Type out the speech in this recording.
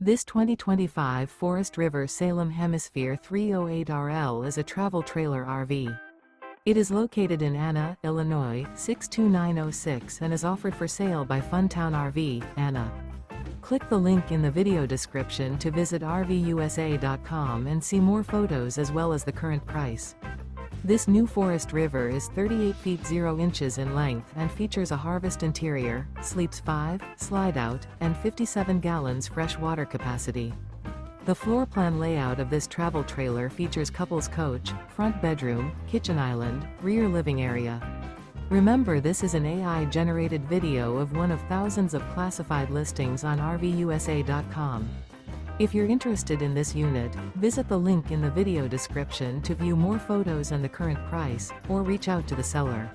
This 2025 Forest River Salem Hemisphere 308RL is a travel trailer RV. It is located in Anna, Illinois, 62906 and is offered for sale by Funtown RV, Anna. Click the link in the video description to visit RVUSA.com and see more photos as well as the current price. This new Forest River is 38 feet 0 inches in length and features a harvest interior, sleeps 5, slide-out, and 57 gallons fresh water capacity. The floor plan layout of this travel trailer features couples coach, front bedroom, kitchen island, rear living area. Remember, this is an AI-generated video of one of thousands of classified listings on RVUSA.com. If you're interested in this unit, visit the link in the video description to view more photos and the current price, or reach out to the seller.